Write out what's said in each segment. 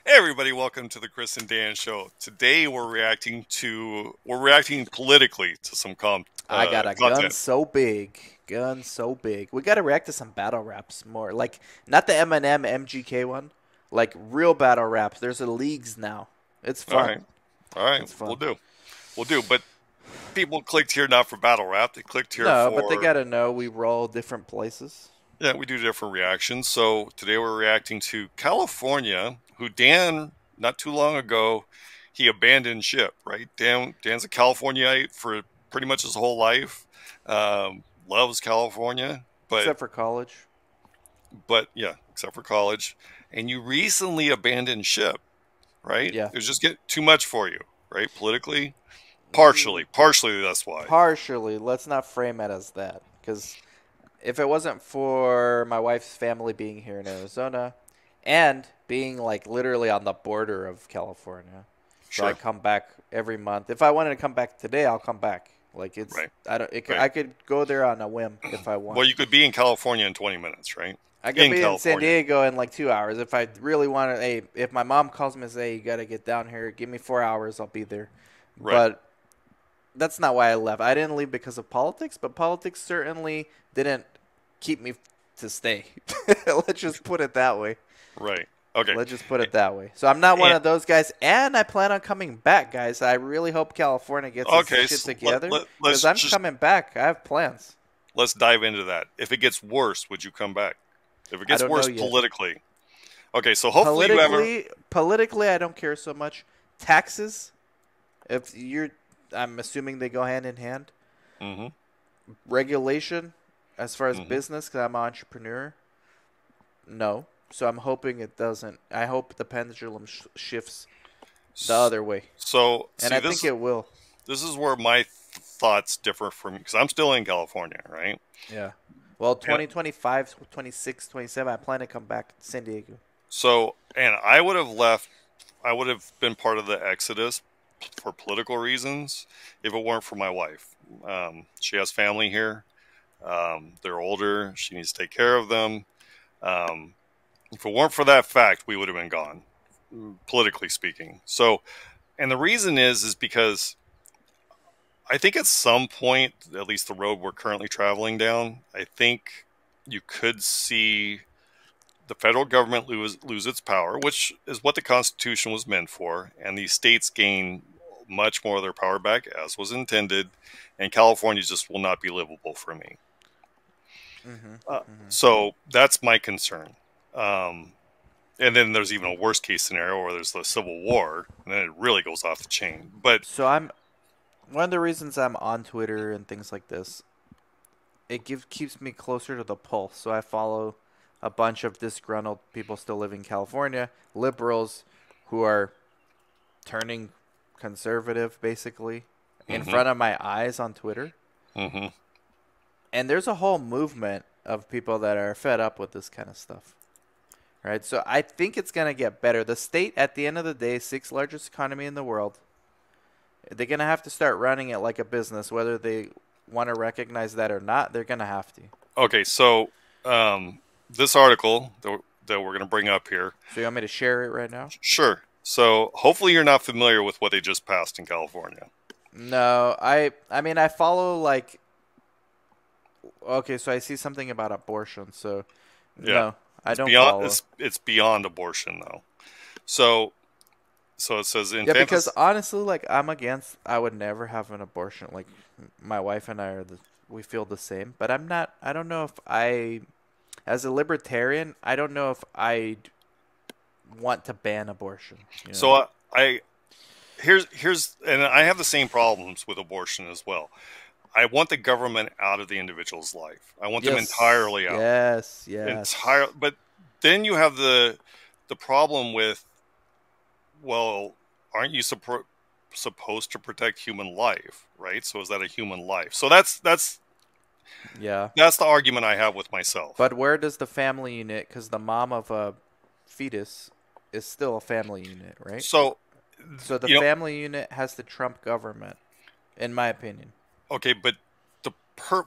Hey everybody, welcome to the Chris and Dan show. Today we're reacting politically to some I got a gun content. so big. Gun so big. We gotta react to some battle raps more. Like, not the Eminem MGK one. Like, real battle raps. There's a leagues now. It's All fun. right, all right, It's we'll fun. do, we'll do. But people clicked here not for battle rap; they clicked here No, but they for gotta know we roll different places. yeah, we do different reactions. So today we're reacting to California, who Dan not too long ago he abandoned ship. Right, Dan's a Californiite for pretty much his whole life. Loves California, but Except for college. yeah, except for college. And you recently abandoned ship, right? Yeah. It was just get too much for you, right? Politically, Mm, partially that's why. partially. Let's not frame it as that. Because if it wasn't for my wife's family being here in Arizona and being like literally on the border of California, so I Sure, come back every month. If I wanted to come back today, I'll come back. Like it's right, I don't right. I could go there on a whim if I want. Well, you could be in California in 20 minutes, right? I could In be in San California, Diego in like 2 hours if I really want to. Hey, if my mom calls me and say, hey, you got to get down here, give me 4 hours, I'll be there. right? But that's not why I left. I didn't leave because of politics, but politics certainly didn't keep me to stay. Let's just put it that way. Right. Okay. Let's just put it that way. So I'm not one And of those guys, and I plan on coming back, guys. I really hope California gets its okay, shit so together because let's I'm just coming back. I have plans. let's dive into that. If it gets worse, would you come back? If it I gets don't know worse yet. politically, okay. So hopefully you haven't. Politically, I don't care so much. Taxes, if you're, I'm assuming they go hand in hand. Hmm. Regulation, as far as Hmm. business, because I'm an entrepreneur, no. So I'm hoping it doesn't. I hope the pendulum shifts the other way, So and see I think it will. this is where my thoughts differ from because I'm still in California, right? Yeah. Well, And 2025, 26, 27, I plan to come back to San Diego. so, and I would have left. I would have been part of the exodus for political reasons if it weren't for my wife. She has family here. They're older. She needs to take care of them. Um, if it weren't for that fact, we would have been gone, politically speaking. So, and the reason is because I think at some point, at least the road we're currently traveling down, I think you could see the federal government lose its power, which is what the Constitution was meant for, and these states gain much more of their power back as was intended, and California just will not be livable for me. Mm-hmm. Uh, Mm-hmm. so that's my concern. Um, and then there's even a worst case scenario where there's the Civil War, and then it really goes off the chain. But So I'm one of the reasons I'm on Twitter and things like this. Keeps me closer to the pulse. So I follow a bunch of disgruntled people still living in California, liberals who are turning conservative basically in mm-hmm, front of my eyes on Twitter. mm-hmm. And there's a whole movement of people that are fed up with this kind of stuff. Right? So I think it's going to get better. The state at the end of the day, sixth largest economy in the world, they're going to have to start running it like a business whether they want to recognize that or not. They're going to have to. Okay, so this article that we're going to bring up here, So you want me to share it right now? sure. So hopefully you're not familiar with what they just passed in California. No, I mean I follow like okay, so I see something about abortion. So Yeah, no, I don't follow. it's beyond abortion though. So so it says Yeah, because infanticide. honestly, like I'm against. I would never have an abortion. Like my wife and I are we feel the same. But I'm not. I don't know if as a libertarian, I don't know if I want to ban abortion. You So know. I here's and I have the same problems with abortion as well. I want the government out of the individual's life. I want them Yes. entirely out. Yes. Yes. But then you have the problem with, well, aren't you supposed to protect human life, right? So is that a human life? So Yeah. that's the argument I have with myself. But where does the family unit? Because the mom of a fetus is still a family unit, right? So So the you know, family unit has to trump government, in my opinion. okay, but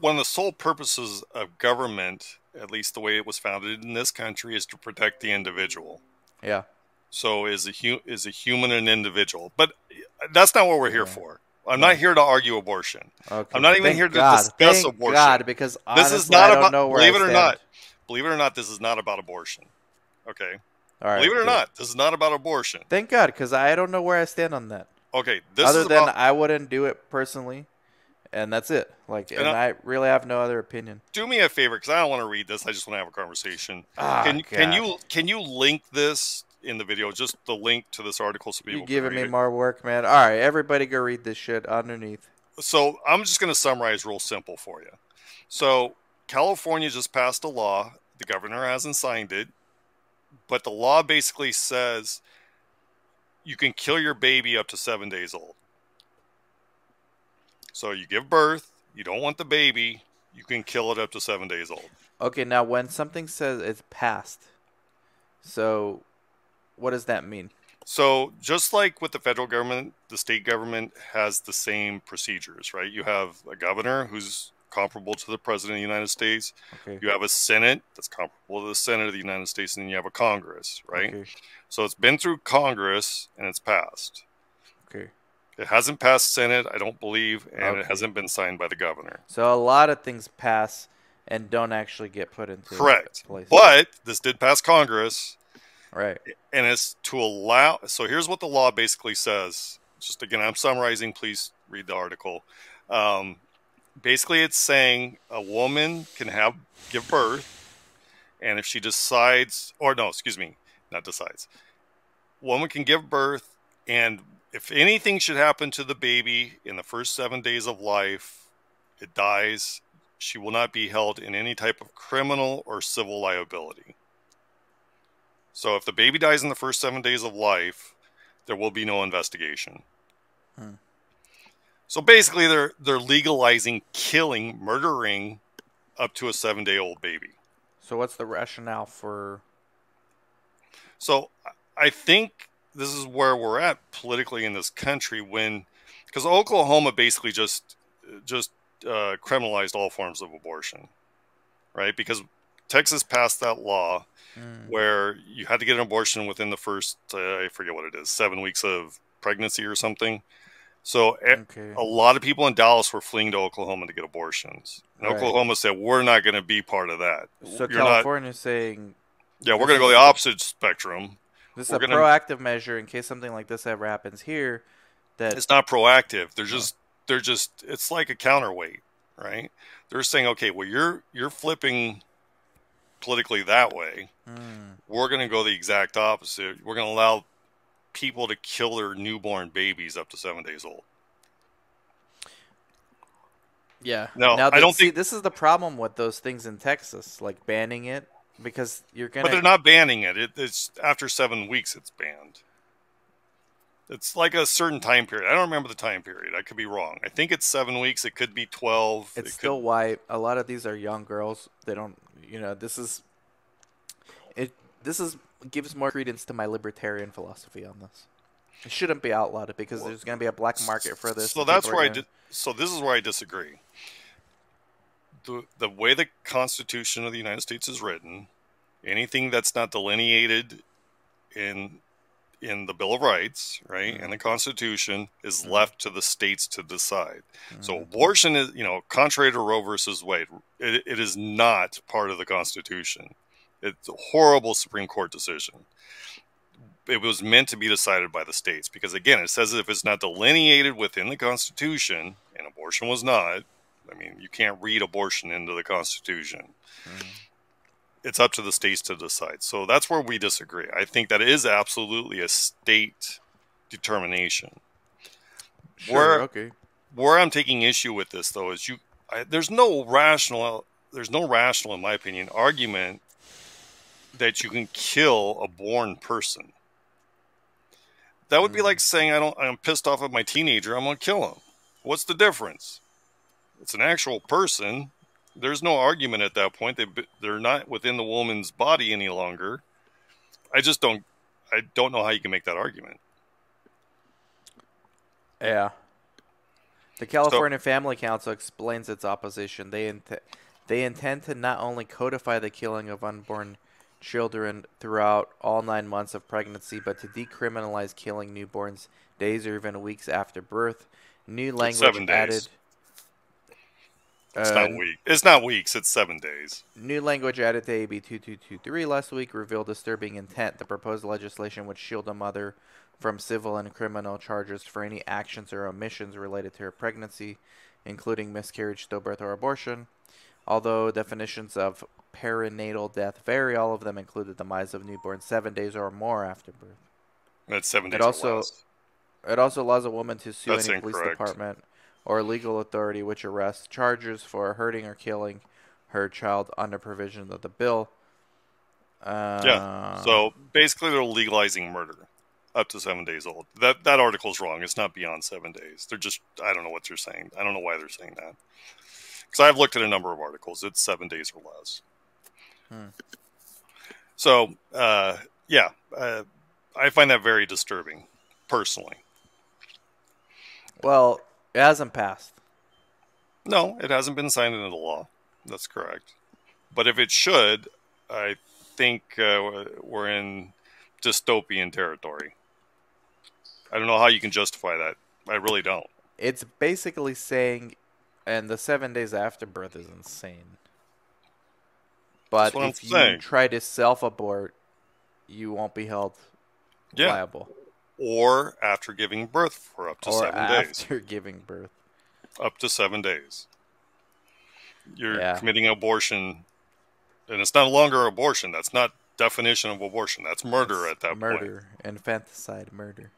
one of the sole purposes of government, at least the way it was founded in this country, is to protect the individual. Yeah. So is a human an individual? But that's not what we're here Yeah. for. I'm not No. here to argue abortion. I'm Okay. not even here Thank to God. discuss Thank abortion. God, because This is honestly, I not don't about, know where I stand. believe it or not, this is not about abortion. Okay. All Believe right, it or good. not, this is not about abortion. Thank God, because I don't know where I stand on that. Okay. This Other is than about, I wouldn't do it personally, and that's it. Like, and and I really have no other opinion. do me a favor because I don't want to read this. I just want to have a conversation. Ah, God. Can you link this in the video? Just the link to this article so You people can giving read me it. more work, man. All right, everybody go read this shit underneath. So I'm just going to summarize real simple for you. So California just passed a law. The governor hasn't signed it, but the law basically says you can kill your baby up to 7 days old. So you give birth, you don't want the baby, you can kill it up to 7 days old. Okay, now when something says it's passed, so what does that mean? So just like with the federal government, the state government has the same procedures, right? You have a governor who's comparable to the president of the United States. Okay, You have a Senate that's comparable to the Senate of the United States, and then you have a Congress, right? okay, So it's been through Congress and it's passed. okay, It hasn't passed Senate, I don't believe, and it okay. hasn't been signed by the governor. So a lot of things pass and don't actually get put into Correct. place. But this did pass Congress, Right. and it's to allow. So here's what the law basically says. Just again, I'm summarizing. Please read the article. Um, Basically, it's saying a woman can give birth, and if she decides, or no, excuse me, not decides, woman can give birth, and if anything should happen to the baby in the first 7 days of life, it dies. She will not be held in any type of criminal or civil liability. So if the baby dies in the first 7 days of life, there will be no investigation. Hmm. So basically, they're legalizing killing, murdering up to a 7-day-old baby. So what's the rationale for? So I think this is where we're at politically in this country because Oklahoma basically just criminalized all forms of abortion, right? Because Texas passed that law Mm, where you had to get an abortion within the first, I forget what it is, 7 weeks of pregnancy or something. So okay. a lot of people in Dallas were fleeing to Oklahoma to get abortions. And Right. Oklahoma said, we're not going to be part of that. So You're not, California's saying yeah, we're this going to go the is opposite spectrum. this is We're a going to, proactive measure in case something like this ever happens here. That it's not proactive. uh, It's like a counterweight, right? They're saying, okay, well, you're flipping politically that way. mm, We're going to go the exact opposite. We're going to allow people to kill their newborn babies up to 7 days old. yeah. No, Now I that don't see, think, this is the problem with those things in Texas, like banning it, because you're but gonna. they're not banning it. It's after 7 weeks, it's banned. It's like a certain time period. I don't remember the time period. I could be wrong. I think it's 7 weeks. It could be 12. It's It could. still white. A lot of these are young girls. They don't. This is it. This is gives more credence to my libertarian philosophy on this. It shouldn't be outlawed because Well, there's gonna be a black market for this, so and that's people are where gonna. so this is where I disagree. The way the Constitution of the United States is written, anything that's not delineated in the Bill of Rights, right, Mm, and the Constitution is mm, left to the states to decide. So mm, abortion is, contrary to Roe versus Wade, it is not part of the Constitution. It's a horrible Supreme Court decision. It was meant to be decided by the states because, again, it says if it's not delineated within the Constitution, and abortion was not. I mean, you can't read abortion into the Constitution. mm. It's up to the states to decide. So that's where we disagree. I think that is absolutely a state determination. Sure. Where Okay. I'm taking issue with this though is there's no rational in my opinion argument that you can kill a born person. That would be Mm. like saying I'm pissed off at my teenager, I'm going to kill him. What's the difference? It's an actual person. There's no argument at that point. They're not within the woman's body any longer. I just don't. I don't know how you can make that argument. Yeah. The So California Family Council explains its opposition. They intend to not only codify the killing of unborn children throughout all 9 months of pregnancy, but to decriminalize killing newborns days or even weeks after birth. New It's language 7 days. added. It's not Uh, week. It's not weeks. It's 7 days. New language added to AB 2223 last week revealed disturbing intent. The proposed legislation would shield a mother from civil and criminal charges for any actions or omissions related to her pregnancy, including miscarriage, stillbirth, or abortion. Although definitions of perinatal death vary, all of them include the demise of newborn 7 days or more after birth. That's seven It days or also less. it also allows a woman to sue That's any police incorrect. department or legal authority which arrests charges for hurting or killing her child under provision of the bill. Yeah. Uh, So basically, they're legalizing murder up to 7 days old. That article's wrong. It's not beyond 7 days. They're just, I don't know what they're saying. I don't know why they're saying that. Because I've looked at a number of articles. It's 7 days or less. hmm. So yeah, I find that very disturbing, personally. Well, it hasn't passed. No, it hasn't been signed into law. That's correct. But if it should, I think we're in dystopian territory. I don't know how you can justify that. I really don't. It's basically saying, and the 7 days after birth is insane. That's But what I'm if you saying. try to self abort, you won't be held Yeah. liable. Or after giving birth for up to Or 7 days. after giving birth. Up to 7 days. You're Yeah. committing abortion, and it's no longer abortion. That's not definition of abortion. That's murder That's at that point. murder. Infanticide murder.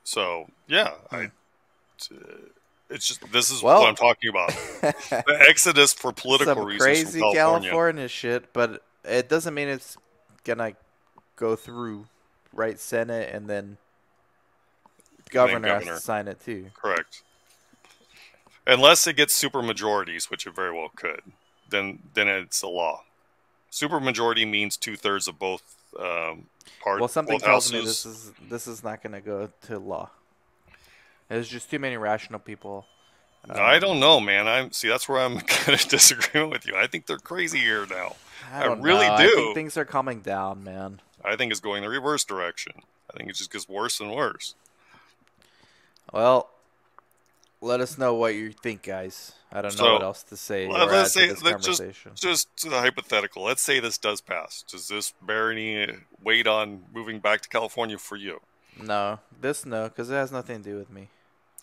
So yeah, Hmm. it's just this is what I'm Well, talking about. The exodus for political some reasons from crazy California. California shit, but it doesn't mean it's gonna go through. Right, Senate, and then And then governor has to governor. sign it too. Correct. Unless it gets super majorities, which it very well could, then it's a law. Super majority means 2/3 of both Well, something both tells me this houses. is not gonna go to law. There's just too many rational people. I don't Um, know, man. I'm see that's where I'm kind of disagreeing with you. I think they're crazy here now. I I don't know. really I think do. things are calming down, man. I think it's going the reverse direction. I think it just gets worse and worse. Well, let us know what you think, guys. I don't know what So else to say or let's add to say this that just conversation. just to the hypothetical. Let's say this does pass. Does this bear any weight on moving back to California for you? No, no, because it has nothing to do with me.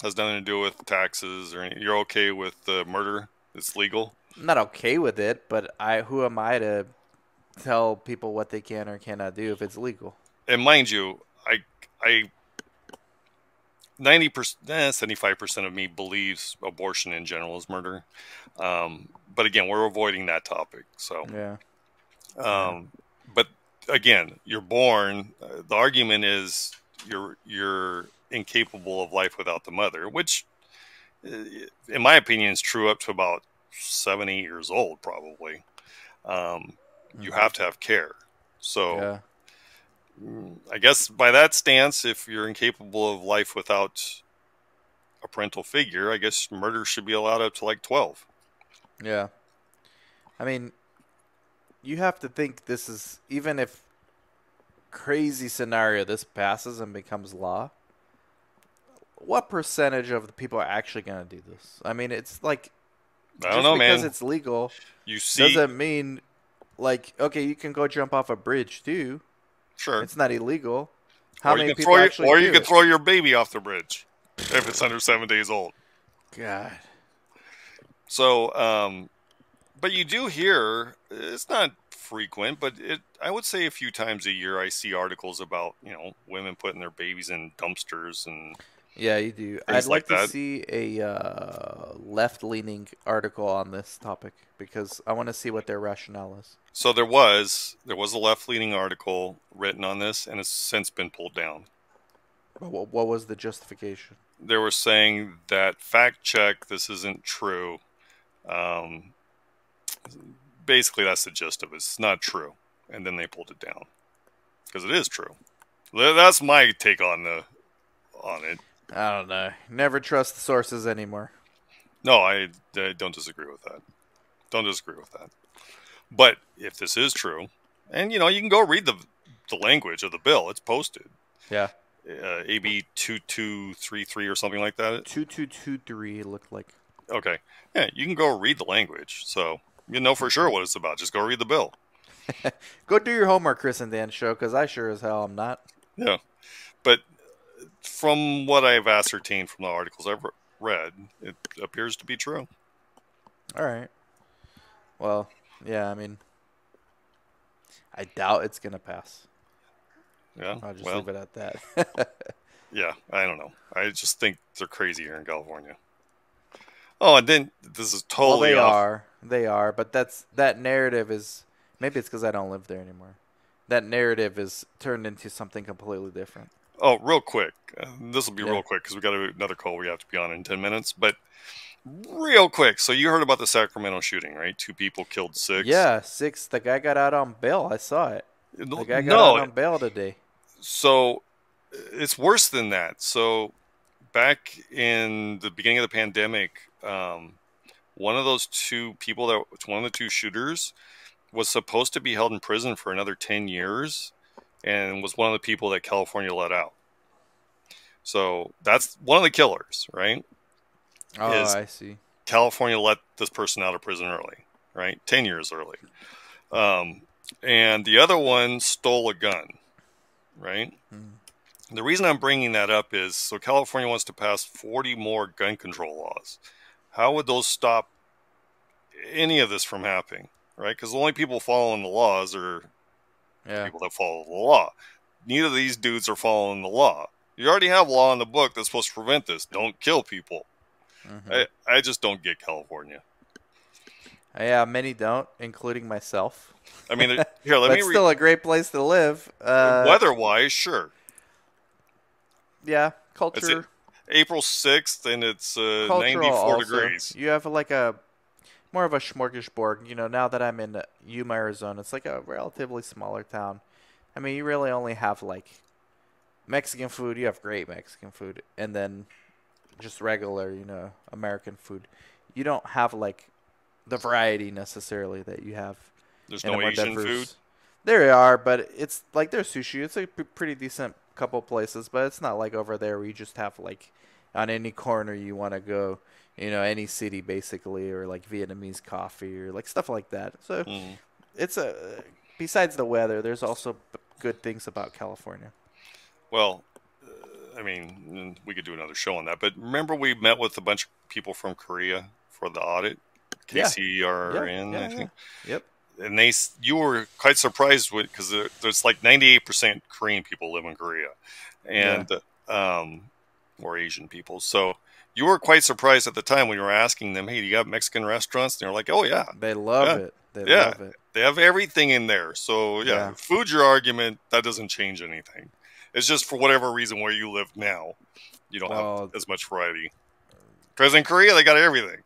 Has nothing to do with taxes or anything. You're okay with murder? It's legal. I'm not okay with it, but who am I to tell people what they can or cannot do if it's legal? And mind you, I 90%, 75% of me believes abortion in general is murder. But again, we're avoiding that topic. So, Yeah. Yeah. um, but again, you're born. The argument is you're incapable of life without the mother, which, in my opinion, is true up to about 7, 8 years old. Probably, you Hmm. have to have care. So, Yeah. I guess by that stance, if you're incapable of life without a parental figure, I guess murder should be allowed up to like 12. Yeah. I mean, you have to think this is, even if crazy scenario this passes and becomes law, what percentage of the people are actually going to do this? I mean, it's like, I don't just know, because man. it's legal You see, doesn't mean, like, okay, you can go jump off a bridge too. sure, It's not illegal. How or you many can throw people your, actually or you do can it? throw your baby off the bridge if it's under 7 days old. God. So, but you do hear it's not frequent, but I would say a few times a year I see articles about women putting their babies in dumpsters and Yeah, you do. I'd things like like to that. see a left-leaning article on this topic because I want to see what their rationale is. So there was a left leaning article written on this, and it's since been pulled down. What was the justification? They were saying that fact check, this isn't true. Um, Basically, that's the gist of it. It's not true, and then they pulled it down because it is true. That's my take on it. I don't know. Never trust the sources anymore. No, I don't disagree with that. Don't disagree with that. But if this is true, and you can go read the language of the bill, it's posted. Yeah. AB 2233 or something like that. 2223 it looked like. Okay, yeah, you can go read the language, so you know for sure what it's about. Just go read the bill. Go do your homework, Chris and Dan show, because I sure as hell am not. Yeah, but from what I've ascertained from the articles I've read, it appears to be true. All right. Well, yeah, I mean, I doubt it's going to pass. Yeah, I'll just well, leave it at that. yeah, I don't know. I just think they're crazy here in California. Oh, and then this is Well, totally they off. are. They are, but that narrative is maybe it's because I don't live there anymore. That narrative is turned into something completely different. Oh, real quick. This will be Yeah. real quick because we got another call we have to be on in 10 minutes. But real quick. So you heard about the Sacramento shooting, right? 2 people killed 6. Yeah, 6. The guy got out on bail. I saw it. The guy got out No. on bail today. So it's worse than that. So back in the beginning of the pandemic, one of those 2 people one of the 2 shooters was supposed to be held in prison for another 10 years and was one of the people that California let out. So that's one of the killers, right? Oh, Is I see. California let this person out of prison early, right? 10 years early. Um, and the other one stole a gun, right? Mm. The reason I'm bringing that up is so California wants to pass 40 more gun control laws. How would those stop any of this from happening, right? Because the only people following the laws are Yeah. people that follow the law. Neither of these dudes are following the law. You already have law in the book that's supposed to prevent this. Don't kill people. Mm-hmm. I just don't get California. Yeah, many don't, including myself. I mean, here, let me But still a great place to live. weather-wise, sure. Yeah, It's culture, April 6th, and it's cultural 94 also. degrees. You have like a more of a smorgasbord. Now that I'm in Yuma, Arizona, it's like a relatively smaller town. I mean, you really only have like Mexican food. You have great Mexican food, and then just regular, American food. You don't have like the variety necessarily that you have There's in a no more Asian food. diverse. There are, but it's like there's sushi. It's a pretty decent couple places, but it's not like over there where you just have like on any corner you want to go, any city basically, or like Vietnamese coffee or like stuff like that. So Mm. it's besides the weather, there's also good things about California. Well, I mean, we could do another show on that. But remember, we met with a bunch of people from Korea for the audit, Yeah, yeah, KCRN, I yeah, yeah. think. Yep. And you were quite surprised with because there's like 98% Korean people live in Korea, Yeah. and or Asian people. So you were quite surprised at the time when you were asking them, "Hey, do you got Mexican restaurants?" And they're like, "Oh yeah, They love yeah, it. They yeah, love it. they have everything in there." So yeah, Yeah. food's your argument. That doesn't change anything. It's just for whatever reason where you live now, you don't have Well, as much variety. Because in Korea they got everything.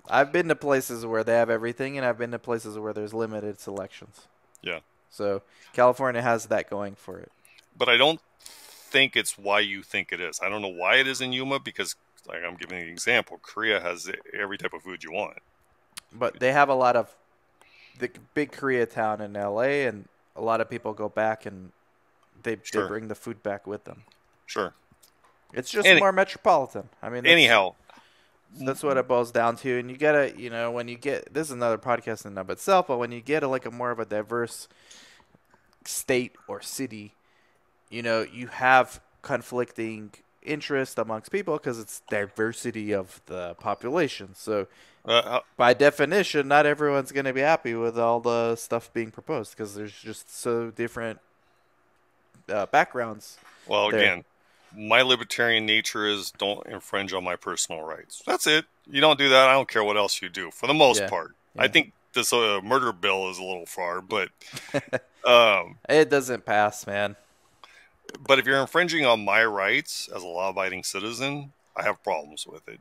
I've been to places where they have everything, and I've been to places where there's limited selections. Yeah, So California has that going for it. but I don't think it's why you think it is. I don't know why it is in Yuma because, like I'm giving an example, Korea has every type of food you want. But they have a lot of the big Koreatown in LA, and a lot of people go back and they Sure, bring the food back with them. sure. It's just Any, more metropolitan. I mean, anyhow, that's what it boils down to. And you gotta, when you get this is another podcast in and of itself, but when you get like a more of a diverse state or city, you have conflicting interest amongst people because it's diversity of the population. So uh, by definition, not everyone's going to be happy with all the stuff being proposed because there's just so different backgrounds well, there. again, my libertarian nature is don't infringe on my personal rights. That's it. You don't do that, I don't care what else you do. For the most Yeah, part, I yeah. think this murder bill is a little far, but um, It doesn't pass, man. but if you're infringing on my rights as a law-abiding citizen, I have problems with it.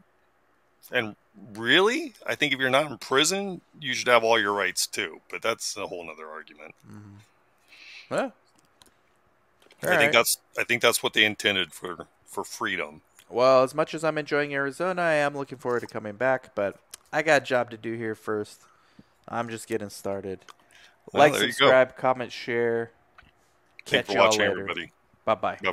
And really, I think if you're not in prison, you should have all your rights too. But that's a whole nother argument. Mm-hmm. Well, all I think right. that's what they intended for freedom. Well, as much as I'm enjoying Arizona, I am looking forward to coming back, but I got a job to do here first. I'm just getting started. Well, Like, there you go. subscribe, comment, share. Thank you Catch for y'all watching, later. everybody. Bye bye. Bye.